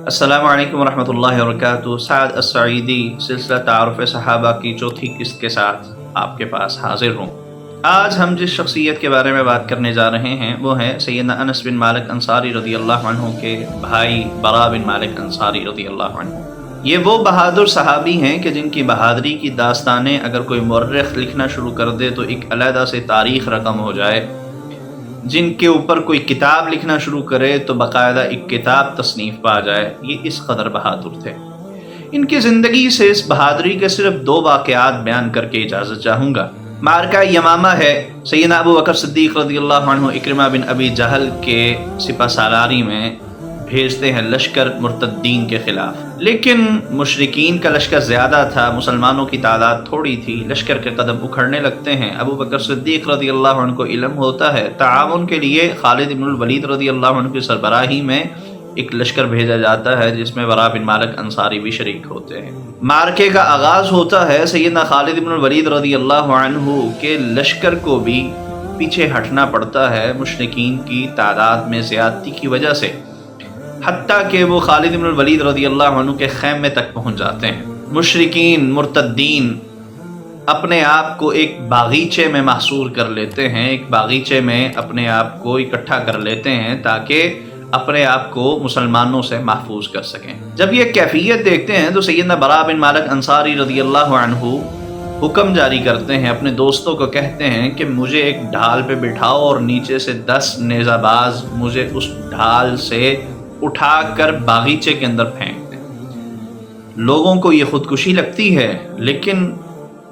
السلام علیکم ورحمۃ اللہ وبرکاتہ۔ سعد السعیدی سلسلہ تعارف صحابہ کی چوتھی قسط کے ساتھ آپ کے پاس حاضر ہوں۔ آج ہم جس شخصیت کے بارے میں بات کرنے جا رہے ہیں وہ ہے سیدنا انس بن مالک انصاری رضی اللہ عنہ کے بھائی برا بن مالک انصاری رضی اللہ عنہ۔ یہ وہ بہادر صحابی ہیں کہ جن کی بہادری کی داستانیں اگر کوئی مورخ لکھنا شروع کر دے تو ایک علیحدہ سے تاریخ رقم ہو جائے، جن کے اوپر کوئی کتاب لکھنا شروع کرے تو باقاعدہ ایک کتاب تصنیف پا جائے، یہ اس قدر بہادر تھے۔ ان کی زندگی سے اس بہادری کے صرف 2 واقعات بیان کر کے اجازت چاہوں گا۔ معرکہ یمامہ ہے، سیدنا ابو بکر صدیق رضی اللہ عنہ اکرمہ بن ابی جہل کے سپہ سالاری میں بھیجتے ہیں لشکر مرتدین کے خلاف، لیکن مشرکین کا لشکر زیادہ تھا، مسلمانوں کی تعداد تھوڑی تھی، لشکر کے قدم اکھڑنے لگتے ہیں۔ ابو بکر صدیق رضی اللہ عنہ کو علم ہوتا ہے، تعاون کے لیے خالد بن الولید رضی اللہ عنہ کی سربراہی میں ایک لشکر بھیجا جاتا ہے جس میں برا بن مالک انصاری بھی شریک ہوتے ہیں۔ معرکے کا آغاز ہوتا ہے، سیدنا خالد بن الولید رضی اللہ عنہ کے لشکر کو بھی پیچھے ہٹنا پڑتا ہے مشرکین کی تعداد میں زیادتی کی وجہ سے، حتیٰ کہ وہ خالد بن الولید رضی اللہ عنہ کے خیمے تک پہنچ جاتے ہیں۔ مشرکین مرتدین اپنے آپ کو ایک باغیچے میں محصور کر لیتے ہیں، ایک باغیچے میں اپنے آپ کو اکٹھا کر لیتے ہیں تاکہ اپنے آپ کو مسلمانوں سے محفوظ کر سکیں۔ جب یہ کیفیت دیکھتے ہیں تو سیدنا برا بن مالک انصاری رضی اللہ عنہ حکم جاری کرتے ہیں، اپنے دوستوں کو کہتے ہیں کہ مجھے ایک ڈھال پہ بٹھاؤ اور نیچے سے 10 نیزہ باز مجھے اس ڈھال سے اٹھا کر باغیچے کے اندر پھینک دیں۔ لوگوں کو یہ خودکشی لگتی ہے، لیکن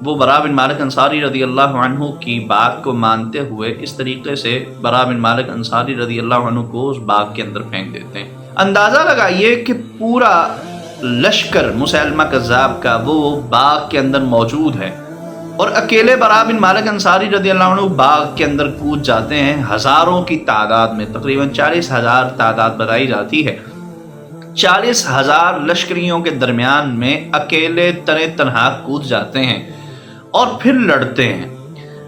وہ برا بن مالک انصاری رضی اللہ عنہ کی بات کو مانتے ہوئے اس طریقے سے برا بن مالک انصاری رضی اللہ عنہ کو اس باغ کے اندر پھینک دیتے ہیں۔ اندازہ لگائیے کہ پورا لشکر مسیلمہ کذاب کا وہ باغ کے اندر موجود ہے اور اکیلے برا بن مالک انصاری رضی اللہ عنہ باغ کے اندر کود جاتے ہیں۔ ہزاروں کی تعداد میں، تقریباً 40,000 تعداد بتائی جاتی ہے، 40,000 لشکریوں کے درمیان میں اکیلے تنہا کود جاتے ہیں اور پھر لڑتے ہیں۔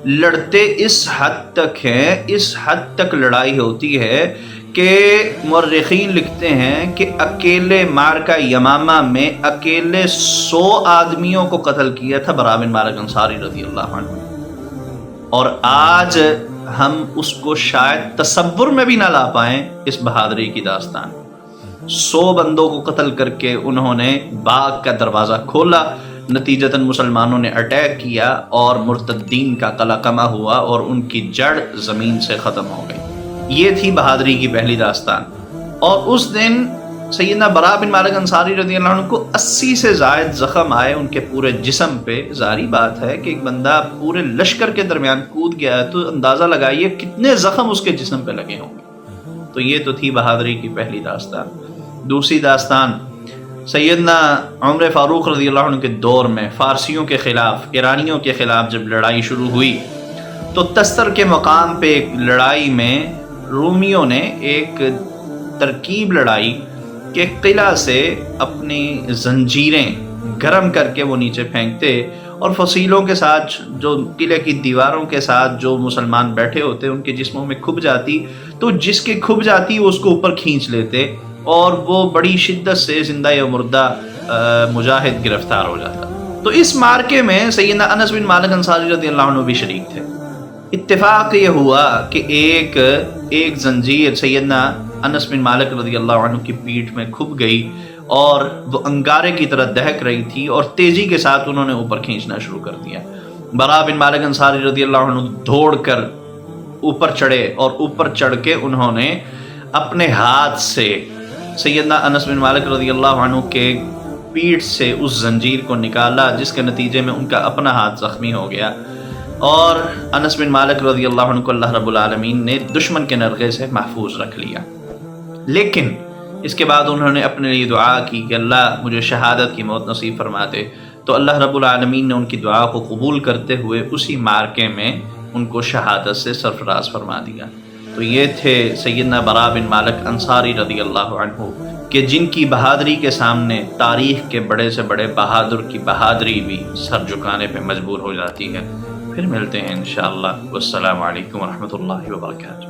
لڑتے اس حد تک ہیں، اس حد تک لڑائی ہوتی ہے کہ مورخین لکھتے ہیں کہ اکیلے معرکہ یمامہ میں اکیلے 100 آدمیوں کو قتل کیا تھا برا بن مالک انصاری رضی اللہ عنہ، اور آج ہم اس کو شاید تصور میں بھی نہ لا پائیں اس بہادری کی داستان۔ 100 بندوں کو قتل کر کے انہوں نے باغ کا دروازہ کھولا، نتیجتاً مسلمانوں نے اٹیک کیا اور مرتدین کا قلقمہ ہوا اور ان کی جڑ زمین سے ختم ہو گئی۔ یہ تھی بہادری کی پہلی داستان۔ اور اس دن سیدنا برا بن مالک انصاری رضی اللہ عنہ کو 80 سے زائد زخم آئے ان کے پورے جسم پہ۔ ظاہری بات ہے کہ ایک بندہ پورے لشکر کے درمیان کود گیا ہے تو اندازہ لگائیے کتنے زخم اس کے جسم پہ لگے ہوں گے۔ تو یہ تو تھی بہادری کی پہلی داستان۔ دوسری داستان، سیدنا عمر فاروق رضی اللہ عنہ کے دور میں فارسیوں کے خلاف، ایرانیوں کے خلاف جب لڑائی شروع ہوئی تو تستر کے مقام پہ ایک لڑائی میں رومیوں نے ایک ترکیب لڑائی کہ قلعہ سے اپنی زنجیریں گرم کر کے وہ نیچے پھینکتے اور فصیلوں کے ساتھ، جو قلعے کی دیواروں کے ساتھ جو مسلمان بیٹھے ہوتے ان کے جسموں میں کھب جاتی، تو جس کے کھب جاتی وہ اس کو اوپر کھینچ لیتے اور وہ بڑی شدت سے زندہ یا مردہ مجاہد گرفتار ہو جاتا۔ تو اس معرکے میں سیدنا انس بن مالک انصاری رضی اللہ عنہ بھی شریک تھے۔ اتفاق یہ ہوا کہ ایک زنجیر سیدنا انس بن مالک رضی اللہ عنہ کی پیٹھ میں کھب گئی اور وہ انگارے کی طرح دہک رہی تھی اور تیزی کے ساتھ انہوں نے اوپر کھینچنا شروع کر دیا۔ برا بن مالک انصاری رضی اللہ عنہ دوڑ کر اوپر چڑھے اور اوپر چڑھ کے انہوں نے اپنے ہاتھ سے سیدنا انس بن مالک رضی اللہ عنہ کے پیٹھ سے اس زنجیر کو نکالا، جس کے نتیجے میں ان کا اپنا ہاتھ زخمی ہو گیا اور انس بن مالک رضی اللہ عنہ کو اللہ رب العالمین نے دشمن کے نرغے سے محفوظ رکھ لیا۔ لیکن اس کے بعد انہوں نے اپنے لیے دعا کی کہ اللہ مجھے شہادت کی موت نصیب فرما دے، تو اللہ رب العالمین نے ان کی دعا کو قبول کرتے ہوئے اسی معرکے میں ان کو شہادت سے سرفراز فرما دیا۔ تو یہ تھے سیدنا برا بن مالک انصاری رضی اللہ عنہ کہ جن کی بہادری کے سامنے تاریخ کے بڑے سے بڑے بہادر کی بہادری بھی سر جھکانے پہ مجبور ہو جاتی ہے۔ پھر ملتے ہیں انشاءاللہ۔ والسلام علیکم ورحمۃ اللہ وبرکاتہ۔